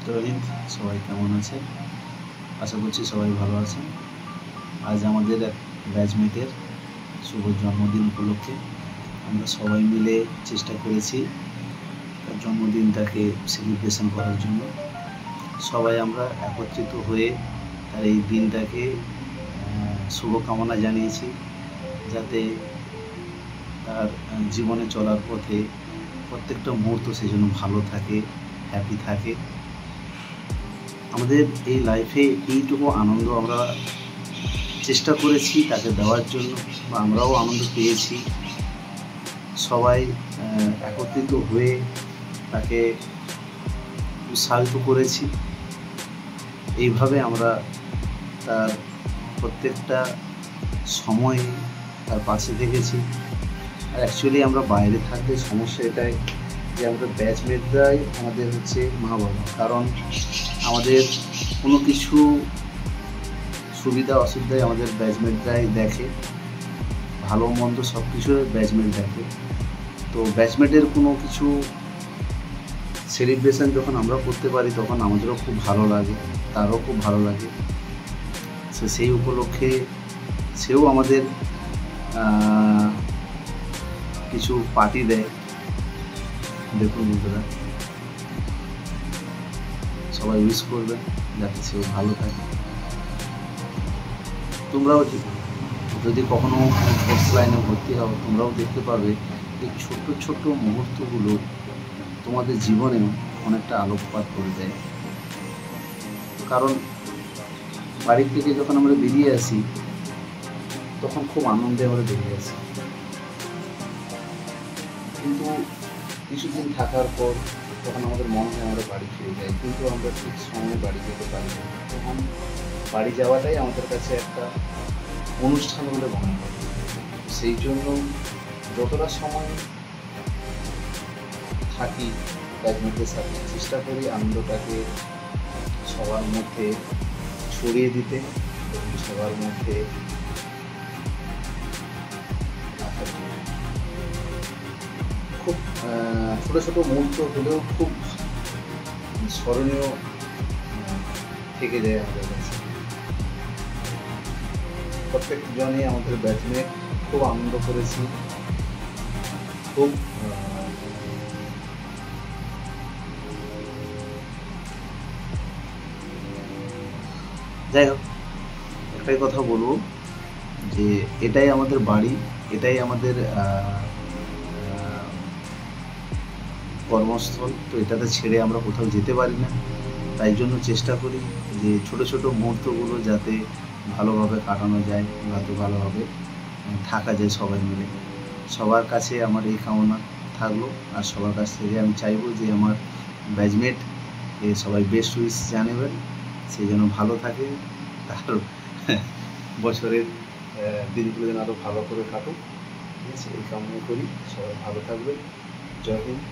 জয় হিন্দ। সবাই কেমন আছেন? আশা করছি সবাই ভালো আছেন। আজ আমাদের এক ব্যাচমেটের শুভ জন্মদিন উপলক্ষে আমরা সবাই মিলে চেষ্টা করেছি তার জন্মদিনটাকে সেলিব্রেশন করার জন্য। সবাই আমরা একত্রিত হয়ে তার এই দিনটাকে শুভকামনা জানিয়েছি, যাতে তার জীবনে চলার পথে প্রত্যেকটা মুহূর্ত সে যেন ভালো থাকে, হ্যাপি থাকে। আমাদের এই লাইফে এইটুকু আনন্দ আমরা চেষ্টা করেছি তাকে দেওয়ার জন্য, বা আমরাও আনন্দ পেয়েছি। সবাই একত্রিত হয়ে তাকে উৎসাহিত করেছি। এইভাবে আমরা তার প্রত্যেকটা সময়ে তার পাশে থেকেছি। আর অ্যাকচুয়ালি আমরা বাইরে থাকলে সমস্যা এটাই যে আমাদের ব্যাচমেটরাই আমাদের হচ্ছে মা বাবা। কারণ আমাদের কোনো কিছু সুবিধা অসুবিধায় আমাদের ব্যাচমেটরাই দেখে, ভালো মন্দ সব কিছুর ব্যাচমেট দেখে। তো ব্যাচমেটের কোনো কিছু সেলিব্রেশন যখন আমরা করতে পারি তখন আমাদেরও খুব ভালো লাগে, তারও খুব ভালো লাগে। সেই উপলক্ষে সেও আমাদের কিছু পার্টি দেয়। দেখুন বন্ধুরা, সবাই উইশ করবেন যাতে সেও ভালো থাকে। তোমরাও যদি কখনো স্পোর্টস লাইনে ভর্তি হও, তোমরাও দেখতে পাবে যে ছোট্ট ছোট্ট মুহূর্তগুলো তোমাদের জীবনেও অনেকটা আলোকপাত করে দেয়। কারণ বাড়ির থেকে যখন আমরা বেরিয়ে আসি তখন খুব আনন্দে আমরা বেরিয়ে আসি, কিন্তু কিছুদিন থাকার পর তখন আমাদের মনে হয় আমরা বাড়ি ফিরে যাই, কিন্তু আমরা ঠিক সময়ে বাড়ি যেতে পারি না। তখন বাড়ি যাওয়াটাই আমাদের কাছে একটা অনুষ্ঠান বলে মনে হয়। সেই জন্য যতটা সময় থাকি ব্যাচমেটদের সাথে চেষ্টা করি আনন্দটাকে সবার মধ্যে ছড়িয়ে দিতে, সবার মধ্যে খুব ছোটো ছোটো মুহূর্ত হলেও খুব স্মরণীয় থেকে যায় আমাদের কাছে। প্রত্যেকজনই আমাদের ব্যাচমেট খুব আনন্দ করেছি, খুব যাই হোক, একটাই কথা বলবো যে এটাই আমাদের বাড়ি, এটাই আমাদের কর্মস্থল। তো এটাতে ছেড়ে আমরা কোথাও যেতে পারি না। তাই জন্য চেষ্টা করি যে ছোট ছোট মুহূর্তগুলো যাতে ভালোভাবে কাটানো যায়, যাতে ভালোভাবে থাকা যায় সবাই মিলে। সবার কাছে আমার এই কামনা থাকলো, আর সবার কাছ থেকে আমি চাইবো যে আমার ব্যাচমেট সবাই বেস্ট উইশ জানাবেন, সে যেন ভালো থাকে, তার বছরের দিনগুলো যেন আরও ভালো করে কাটুক। ঠিক আছে, এই কামনা করি। সবাই ভালো থাকবেন। জয় হিন্দ।